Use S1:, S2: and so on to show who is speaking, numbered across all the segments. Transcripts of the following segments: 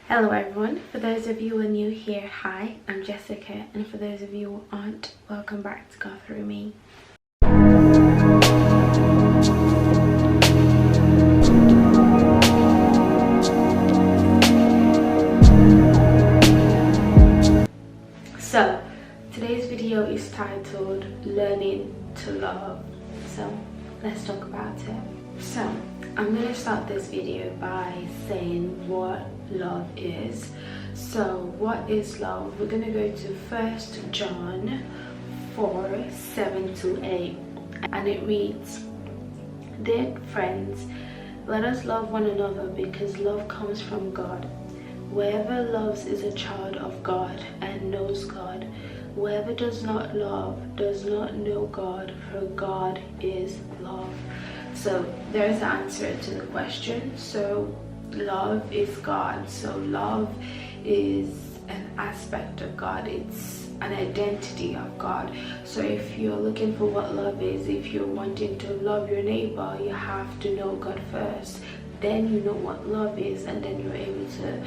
S1: Hello everyone, for those of you who are new here, hi, I'm Jessica, and for those of you who aren't, welcome back to Go Through Me. So, today's video is titled Learning to Love. So, let's talk about it. So, I'm going to start this video by saying what love is. So, what is love? We're going to go to 1 John 4:7-8, and it reads, "Dear friends, let us love one another because love comes from God. Whoever loves is a child of God and knows God. Whoever does not love does not know God, for God is love." So there's the answer to the question. So love is God. So love is an aspect of God. It's an identity of God. So if you're looking for what love is, if you're wanting to love your neighbor, you have to know God first. Then you know what love is, and then you're able to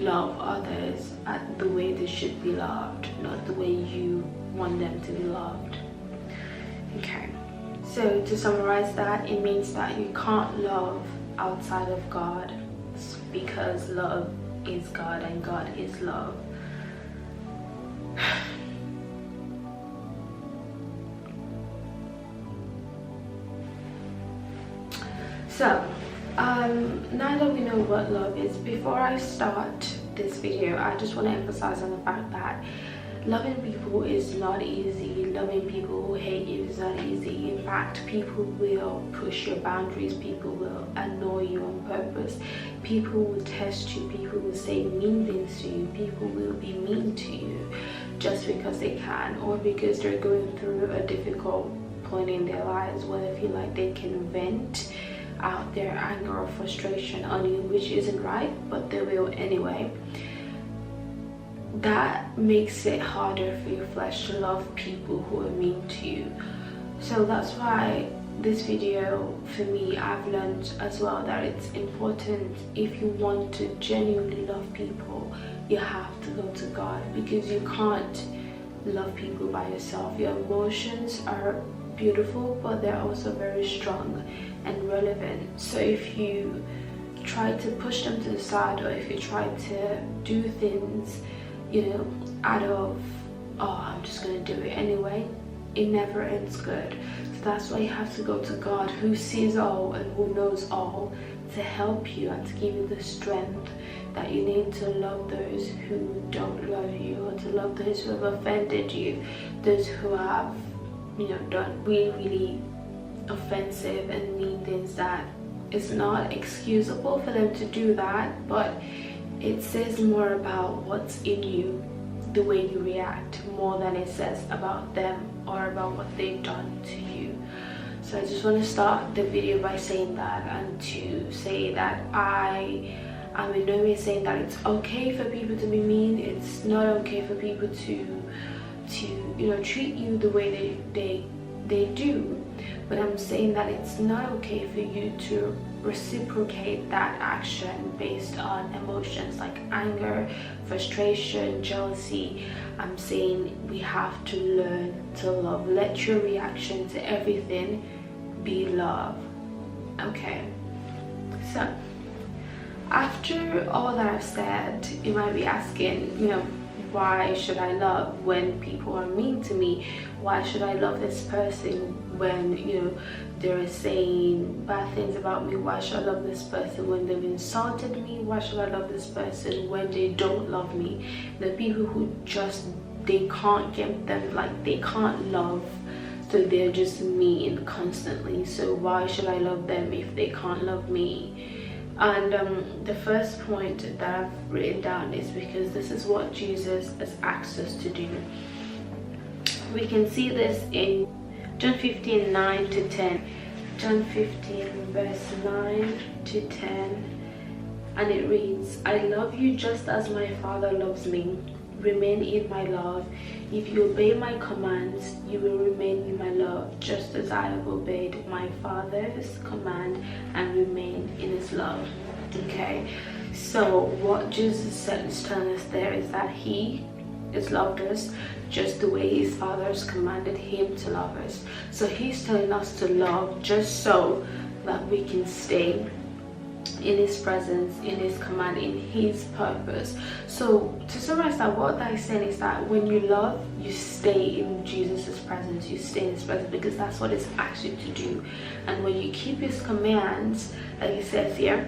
S1: love others at the way they should be loved, not the way you want them to be loved. Okay, so to summarize that, it means that you can't love outside of God, because love is God and God is love. So now that we know what love is, before I start this video, I just want to emphasize on the fact that loving people is not easy. Loving people who hate you is not easy. In fact, people will push your boundaries. People will annoy you on purpose. People will test you. People will say mean things to you. People will be mean to you just because they can, or because they're going through a difficult point in their lives where they feel like they can vent out their anger or frustration on you, which isn't right, but they will anyway. That makes it harder for your flesh to love people who are mean to you. So that's why this video, for me, I've learned as well that it's important, if you want to genuinely love people, you have to go to God, because you can't love people by yourself. Your emotions are beautiful, but they're also very strong and relevant. So if you try to push them to the side, or if you try to do things, out of, oh, I'm just gonna do it anyway, it never ends good. So that's why you have to go to God, who sees all and who knows all, to help you and to give you the strength that you need to love those who don't love you, or to love those who have offended you, those who have done really offensive and mean things that it's not excusable for them to do that, but it says more about what's in you, the way you react, more than it says about them or about what they've done to you. So I just want to start the video by saying that, and to say that I'm in no way saying that it's okay for people to be mean. It's not okay for people to treat you the way they do, but I'm saying that it's not okay for you to reciprocate that action based on emotions like anger, frustration, jealousy. I'm saying we have to learn to love. Let your reaction to everything be love. Okay, so after all that I've said, you might be asking, why should I love when people are mean to me? Why should I love this person when they're saying bad things about me? Why should I love this person when they've insulted me? Why should I love this person when they don't love me? The people who they can't get them, like they can't love, so they're just mean constantly. So why should I love them if they can't love me? And the first point that I've written down is because this is what Jesus has asked us to do. We can see this in John 15:9-10. John 15 verse 9-10, and it reads, "I love you just as my Father loves me. Remain in my love. If you obey my commands, you will remain in my love, just as I have obeyed my Father's command and remain in his love." Okay, So what Jesus is telling us there is that he has loved us just the way his Father has commanded him to love us. So he's telling us to love just so that we can stay in his presence, in his command, in his purpose. So to summarize that, what that is saying is that when you love, you stay in Jesus's presence, you stay in his presence, because that's what it's asked you to do. And when you keep his commands, like he says here,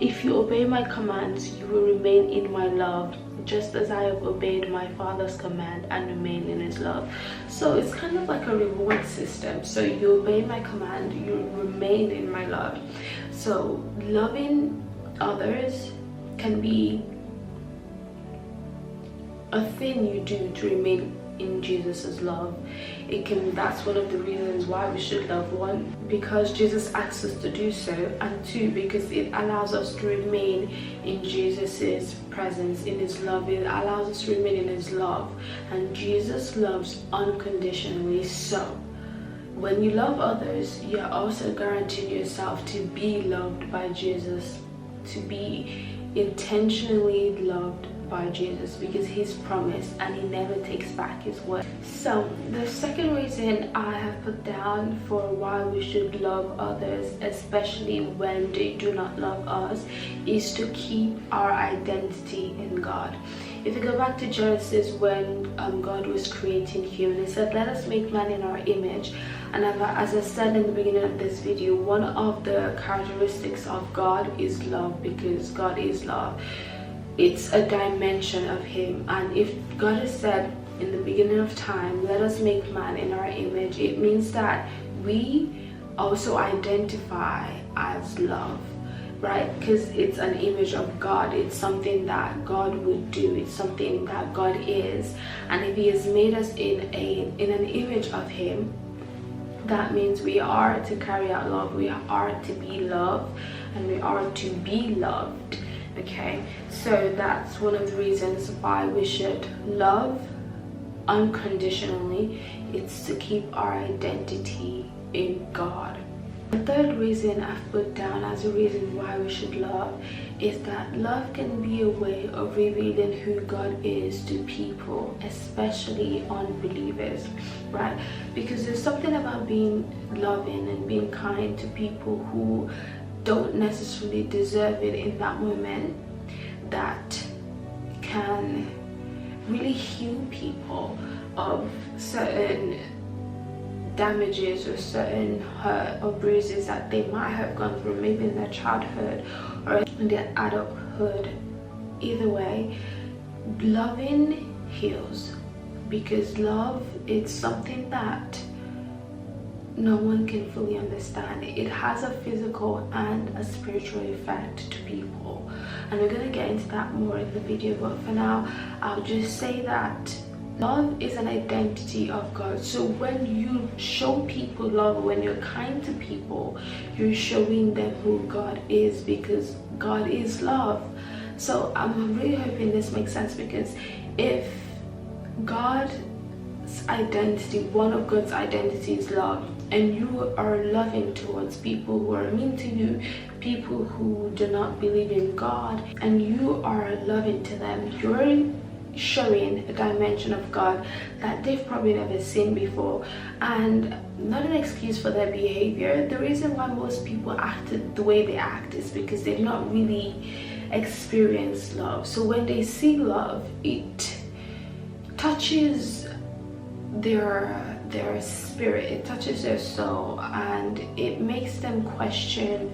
S1: if you obey my commands, you will remain in my love, just as I have obeyed my Father's command and remain in his love. So it's kind of like a reward system. So you obey my command, you remain in my love. So loving others can be a thing you do to remain in Jesus's love. That's one of the reasons why we should love. One, because Jesus asks us to do so, and two, because it allows us to remain in Jesus's presence, in his love. It allows us to remain in his love, and Jesus loves unconditionally. So when you love others, you're also guaranteeing yourself to be loved by Jesus, to be intentionally loved by Jesus, because he's promised and he never takes back his word. So the second reason I have put down for why we should love others, especially when they do not love us, is to keep our identity in God. If you go back to Genesis, when God was creating human, he said, let us make man in our image. And as I said in the beginning of this video, one of the characteristics of God is love, because God is love. It's a dimension of him. And if God has said in the beginning of time, let us make man in our image, it means that we also identify as love, right? Because it's an image of God. It's something that God would do. It's something that God is. And if he has made us in an image of him, that means we are to carry out love, we are to be loved, and we are to be loved. Okay, so that's one of the reasons why we should love unconditionally. It's to keep our identity in God. The third reason I've put down as a reason why we should love is that love can be a way of revealing who God is to people, especially unbelievers, right? Because there's something about being loving and being kind to people who don't necessarily deserve it in that moment that can really heal people of certain damages or certain hurt or bruises that they might have gone through, maybe in their childhood or in their adulthood. Either way, loving heals, because love is something that no one can fully understand. It has a physical and a spiritual effect to people, and we're going to get into that more in the video, but for now I'll just say that love is an identity of God. So when you show people love, when you're kind to people, you're showing them who God is, because God is love. So I'm really hoping this makes sense, because if God's identity, one of God's identity is love, and you are loving towards people who are mean to you, people who do not believe in God, and you are loving to them, you're showing a dimension of God that they've probably never seen before. And not an excuse for their behavior. The reason why most people act the way they act is because they've not really experienced love. So when they see love, it touches their spirit, it touches their soul, and it makes them question,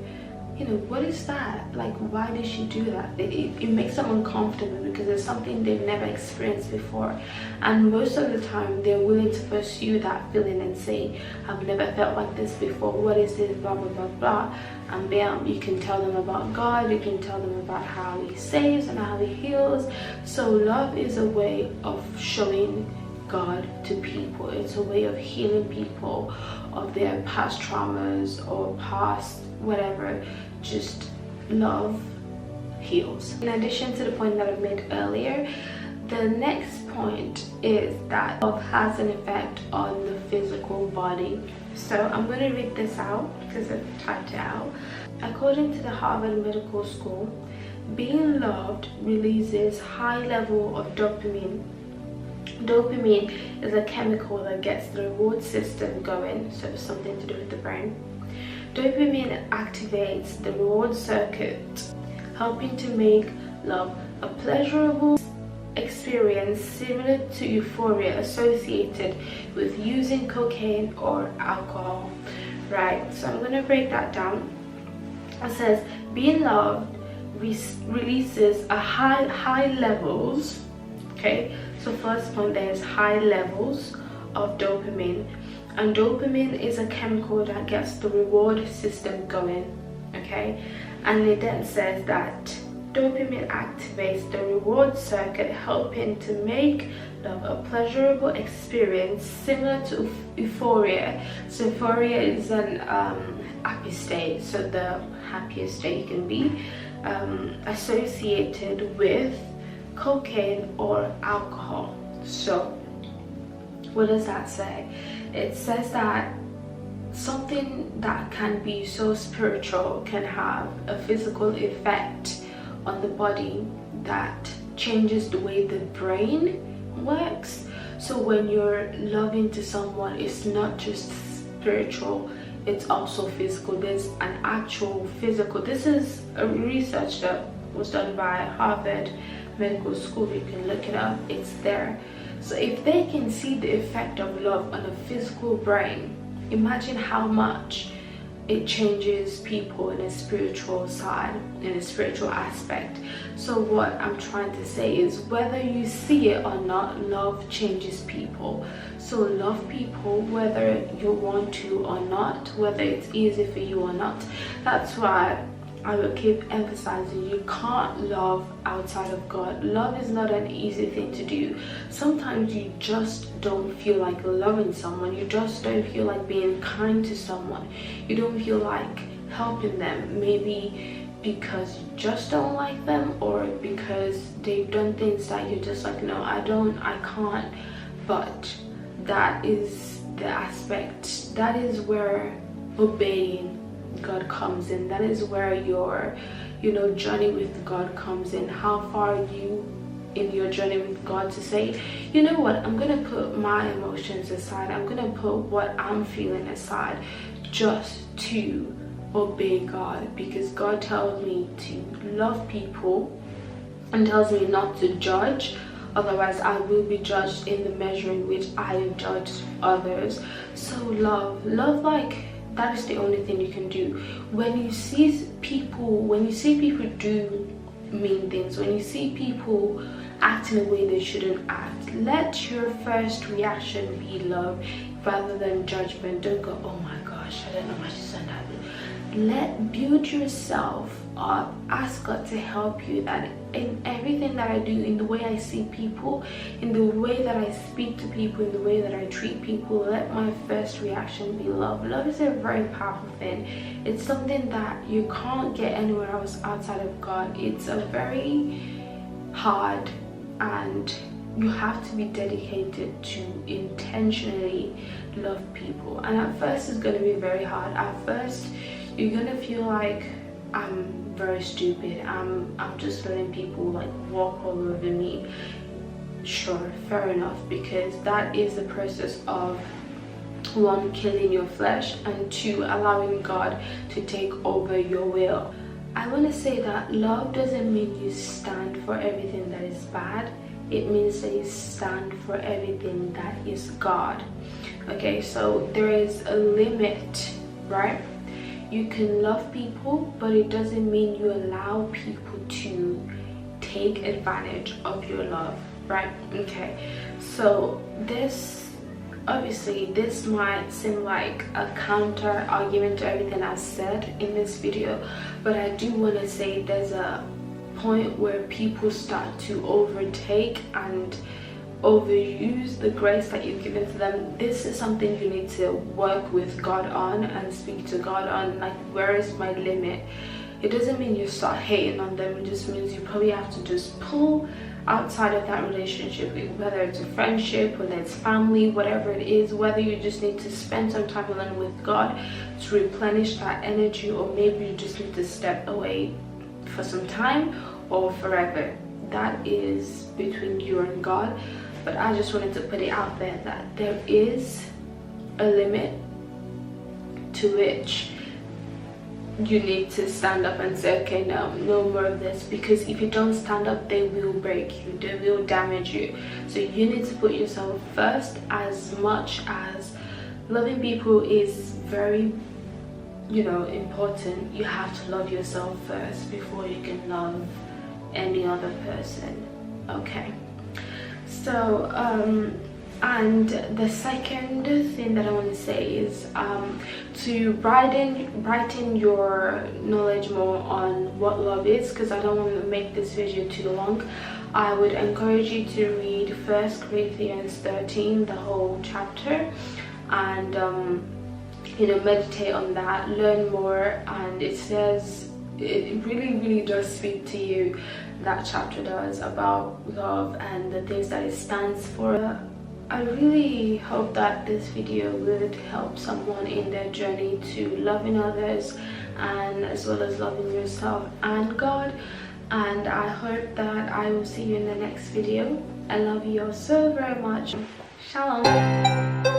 S1: what is that? Like, why did she do that? It makes them uncomfortable, because it's something they've never experienced before. And most of the time they're willing to pursue that feeling and say, I've never felt like this before, what is this, blah blah blah blah. And bam, you can tell them about God, you can tell them about how he saves and how he heals. So love is a way of showing God to people. It's a way of healing people of their past traumas or past whatever. Just love heals. In addition to the point that I made earlier, the next point is that love has an effect on the physical body. So I'm going to read this out because I've typed it out. According to the Harvard Medical School, being loved releases high level of dopamine. Dopamine is a chemical that gets the reward system going, so it's something to do with the brain. Dopamine activates the reward circuit, helping to make love a pleasurable experience similar to euphoria associated with using cocaine or alcohol. Right, so I'm going to break that down. It says being loved releases a high levels. Okay, so first point, there's high levels of dopamine, and dopamine is a chemical that gets the reward system going. Okay, and it then says that dopamine activates the reward circuit, helping to make love a pleasurable experience similar to euphoria. So euphoria is an happy state, so the happiest state you can be, associated with cocaine or alcohol. So what does that say? It says that something that can be so spiritual can have a physical effect on the body that changes the way the brain works. So when you're loving to someone, it's not just spiritual, it's also physical. There's an actual physical, this is a research that was done by Harvard Medical School, you can look it up, it's there. So if they can see the effect of love on a physical brain, imagine how much it changes people in a spiritual side, in a spiritual aspect. So what I'm trying to say is, whether you see it or not, love changes people. So love people whether you want to or not, whether it's easy for you or not. That's why I will keep emphasizing, you can't love outside of God. Love is not an easy thing to do. Sometimes you just don't feel like loving someone. You just don't feel like being kind to someone. You don't feel like helping them. Maybe because you just don't like them, or because they've done things that you're just like, no, I can't. But that is the aspect, that is where obeying God comes in. That is where your journey with God comes in. How far are you in your journey with God to say, you know what, I'm gonna put my emotions aside, I'm gonna put what I'm feeling aside just to obey God, because God tells me to love people and tells me not to judge, otherwise I will be judged in the measure in which I have judged others. So love like that is the only thing you can do. When you see people do mean things, when you see people act in a way they shouldn't act, let your first reaction be love rather than judgment. Don't go, oh my gosh, I don't know why she's done that. Build yourself up. Ask God to help you, that in everything that I do, in the way I see people, in the way that I speak to people, in the way that I treat people, let my first reaction be love. Love is a very powerful thing. It's something that you can't get anywhere else outside of God. It's a very hard, and you have to be dedicated to intentionally love people. And at first it's going to be very hard. At first you're going to feel like, I'm very stupid, I'm just letting people like walk all over me. Sure, fair enough, because that is the process of, one, killing your flesh, and two, allowing God to take over your will. I want to say that love doesn't mean you stand for everything that is bad. It means that you stand for everything that is God. Okay, so there is a limit, right? You can love people, but it doesn't mean you allow people to take advantage of your love, right? Okay, so this might seem like a counter argument to everything I've said in this video, but I do want to say there's a point where people start to overtake and overuse the grace that you've given to them. This is something you need to work with God on and speak to God on, like, where is my limit? It doesn't mean you start hating on them, it just means you probably have to just pull outside of that relationship, whether it's a friendship, whether it's family, whatever it is, whether you just need to spend some time alone with God to replenish that energy, or maybe you just need to step away for some time, or forever. That is between you and God, but I just wanted to put it out there that there is a limit to which you need to stand up and say, okay, no more of this, because if you don't stand up, they will break you, they will damage you. So you need to put yourself first. As much as loving people is very, you know, important, you have to love yourself first before you can love any other person. Okay, so and the second thing that I want to say is to brighten your knowledge more on what love is, because I don't want to make this video too long. I would encourage you to read 1 Corinthians 13, the whole chapter, and you know, meditate on that, learn more. And it says, it really does speak to you, that chapter does, about love and the things that it stands for. I really hope that this video would help someone in their journey to loving others, and as well as loving yourself and God. And I hope that I will see you in the next video. I love you all so very much. Shalom.